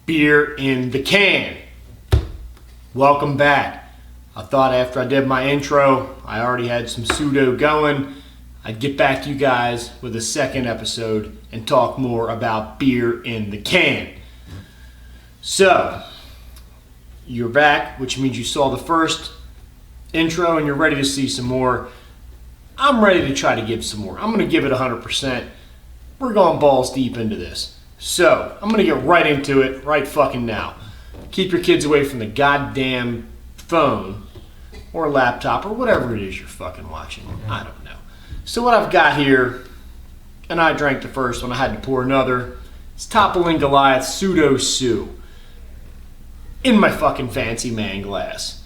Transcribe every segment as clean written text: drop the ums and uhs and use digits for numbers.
beer in the can. Welcome back. I thought after I did my intro, I already had some pseudo going. I'd get back to you guys with a second episode and talk more about beer in the can. So, you're back, which means you saw the first intro and you're ready to see some more. I'm ready to try to give some more. I'm going to give it 100%. We're going balls deep into this. So, I'm going to get right into it right fucking now. Keep your kids away from the goddamn phone or laptop or whatever it is you're fucking watching. I don't know. So what I've got here, and I drank the first one, I had to pour another. It's Toppling Goliaths Pseudo Sue in my fucking fancy man glass.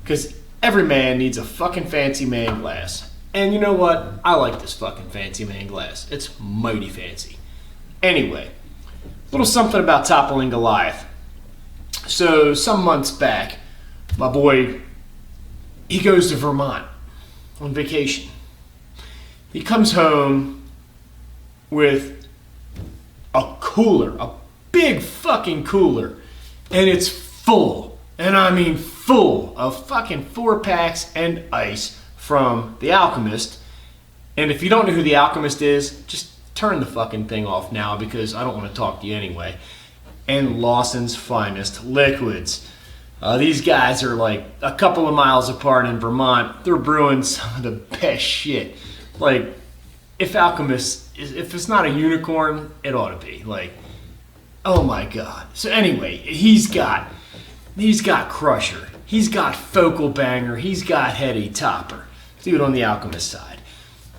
Because every man needs a fucking fancy man glass. And you know what? I like this fucking fancy man glass. It's mighty fancy. Anyway, a little something about Toppling Goliath. So some months back, my boy, he goes to Vermont on vacation. He comes home with a cooler, a big fucking cooler, and it's full, and I mean full of fucking 4-packs and ice from The Alchemist. And if you don't know who The Alchemist is, just turn the fucking thing off now because I don't want to talk to you anyway. And Lawson's Finest Liquids. These guys are like a couple of miles apart in Vermont. They're brewing some of the best shit. Like, if if it's not a unicorn, it ought to be. Like, oh my god. So anyway, he's got Crusher. He's got Focal Banger. He's got Heady Topper. Dude, on the Alchemist side.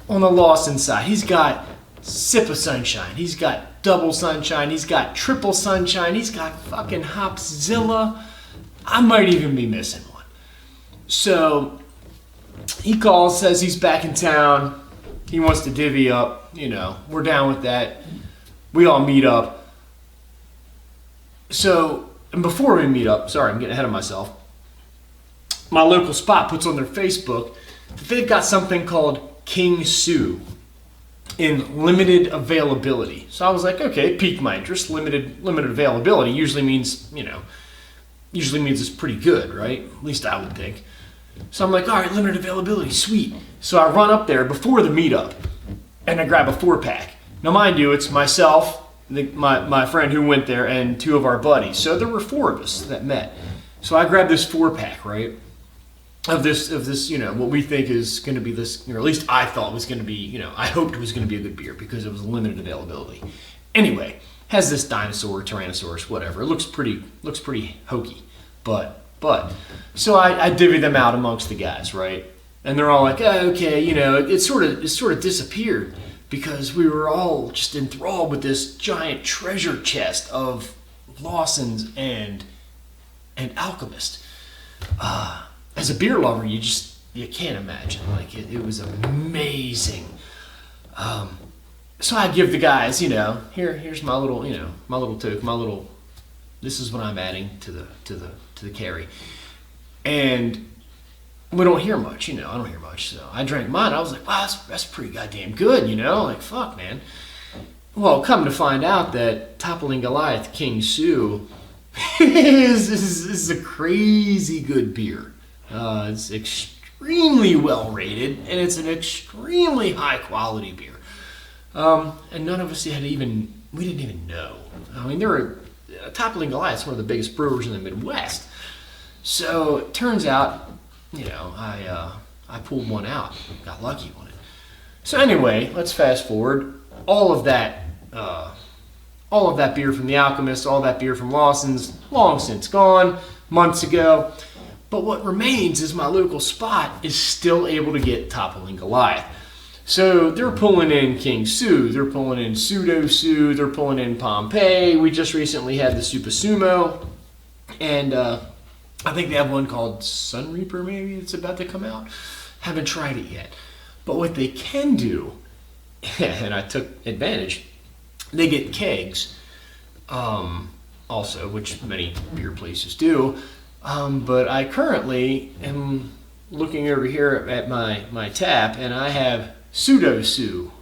On the Lawson side, he's got Sip of Sunshine. He's got Double Sunshine. He's got Triple Sunshine. He's got fucking Hopzilla. I might even be missing one. So he calls, says he's back in town. He wants to divvy up. You know, we're down with that. We all meet up. So, and before we meet up, sorry, I'm getting ahead of myself. My local spot puts on their Facebook that they've got something called King Sue in limited availability. So I was like, okay, piqued my interest. Limited availability usually means it's pretty good, right? At least I would think. So I'm like, all right, limited availability, sweet. So I run up there before the meetup and I grab a 4-pack. Now mind you, it's myself, my friend who went there, and 2 of our buddies. So there were 4 of us that met. So I grabbed this 4-pack, right? Of this, you know, what we think is going to be this, or at least I thought was going to be, you know, I hoped it was going to be a good beer because it was limited availability. Anyway, has this dinosaur, Tyrannosaurus, whatever. It looks pretty hokey, but so I divvy them out amongst the guys, right? And they're all like, oh, okay, you know, it sort of disappeared because we were all just enthralled with this giant treasure chest of Lawson's and Alchemist. As a beer lover, you can't imagine. Like, it was amazing. So I give the guys, you know, here's my little, you know, my little toke, this is what I'm adding to the carry. And we don't hear much, you know, I don't hear much. So I drank mine. I was like, wow, that's pretty goddamn good, you know, like, fuck, man. Well, come to find out that Toppling Goliath King Sue is a crazy good beer. It's extremely well rated, and it's an extremely high quality beer. And none of us we didn't even know. I mean, Toppling Goliath's one of the biggest brewers in the Midwest. So it turns out, you know, I pulled one out, got lucky on it. So anyway, let's fast forward. All of that beer from The Alchemist, all that beer from Lawson's, long since gone, months ago. But what remains is my local spot is still able to get Toppling Goliath. So they're pulling in King Sue, they're pulling in Pseudo Sue, they're pulling in Pompeii. We just recently had the Super Sumo, and I think they have one called Sun Reaper maybe it's about to come out. Haven't tried it yet. But what they can do, and I took advantage, they get kegs also, which many beer places do. But I currently am looking over here at my tap, and I have Pseudo Sue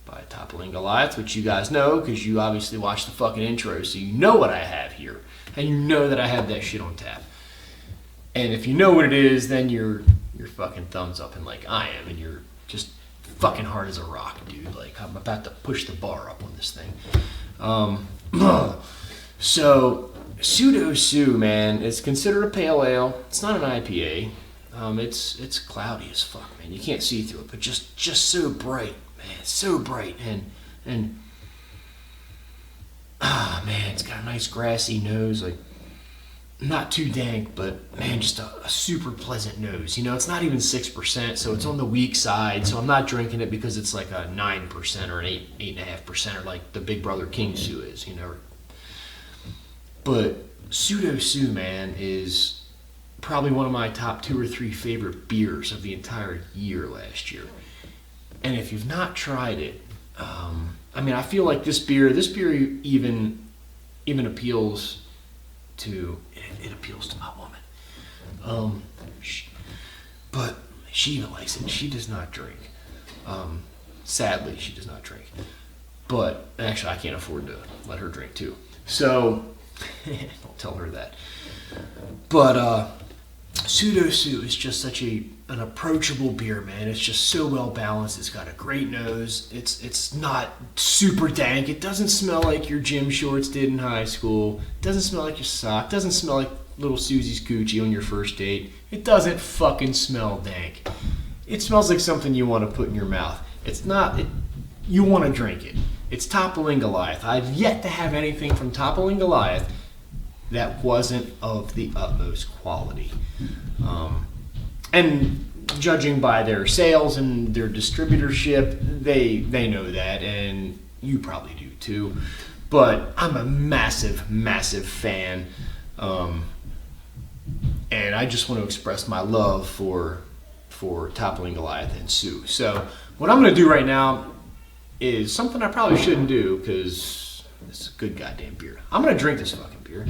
by Toppling Goliaths, which you guys know because you obviously watched the fucking intro, so you know what I have here. And you know that I have that shit on tap. And if you know what it is, then you're fucking thumbs up and like I am, and you're just fucking hard as a rock, dude. Like, I'm about to push the bar up on this thing. So, Pseudo Sue, man, it's considered a pale ale. It's not an IPA. It's cloudy as fuck, man. You can't see through it, but just so bright, man. So bright, and man, it's got a nice grassy nose, like not too dank, but man, just a super pleasant nose. You know, it's not even 6%, so it's on the weak side. So I'm not drinking it because it's like a 9% or an 8.5%, or like the Big Brother King Sue is, you know. But Pseudo Sue, man, is probably one of my top 2 or 3 favorite beers of the entire year last year. And if you've not tried it, I mean, I feel like this beer even appeals to, it appeals to my woman. But she even likes it. She does not drink. Sadly, she does not drink. But actually, I can't afford to let her drink too. So, don't tell her that. But Pseudo Sue is just such an approachable beer, man. It's just so well balanced. It's got a great nose. It's not super dank. It doesn't smell like your gym shorts did in high school. It doesn't smell like your sock. It doesn't smell like little Susie's coochie on your first date. It doesn't fucking smell dank. It smells like something you want to put in your mouth. It's not, you want to drink it. It's Toppling Goliath. I've yet to have anything from Toppling Goliath that wasn't of the utmost quality. And judging by their sales and their distributorship, they know that, and you probably do too. But I'm a massive, massive fan. And I just want to express my love for Toppling Goliath and Sue. So what I'm going to do right now is something I probably shouldn't do because it's a good goddamn beer. I'm going to drink this fucking beer.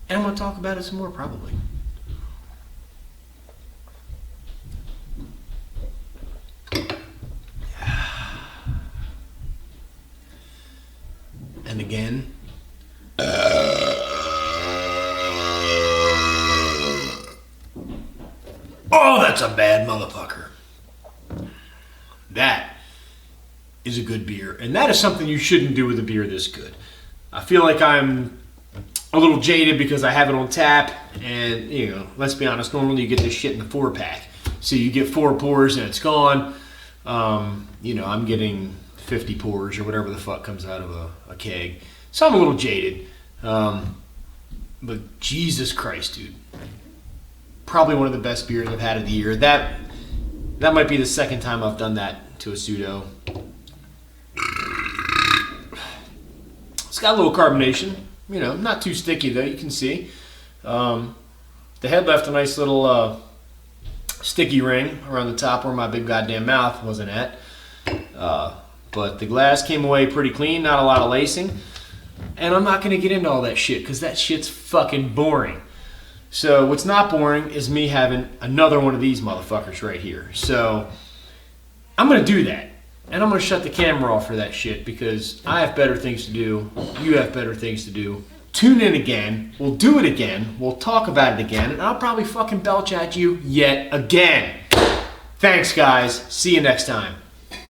And I'm going to talk about it some more probably. And again. Oh, that's a bad motherfucker. That is a good beer. And that is something you shouldn't do with a beer this good. I feel like I'm a little jaded because I have it on tap. And, you know, let's be honest, normally you get this shit in the 4-pack. So you get 4 pours and it's gone. You know, I'm getting 50 pours or whatever the fuck comes out of a keg. So I'm a little jaded. But Jesus Christ, dude. Probably one of the best beers I've had of the year. That might be the second time I've done that to a pseudo. It's got a little carbonation. You know, not too sticky though, you can see. The head left a nice little sticky ring around the top where my big goddamn mouth wasn't at. But the glass came away pretty clean, not a lot of lacing. And I'm not going to get into all that shit because that shit's fucking boring. So what's not boring is me having another one of these motherfuckers right here. So I'm going to do that. And I'm going to shut the camera off for that shit because I have better things to do. You have better things to do. Tune in again. We'll do it again. We'll talk about it again. And I'll probably fucking belch at you yet again. Thanks, guys. See you next time.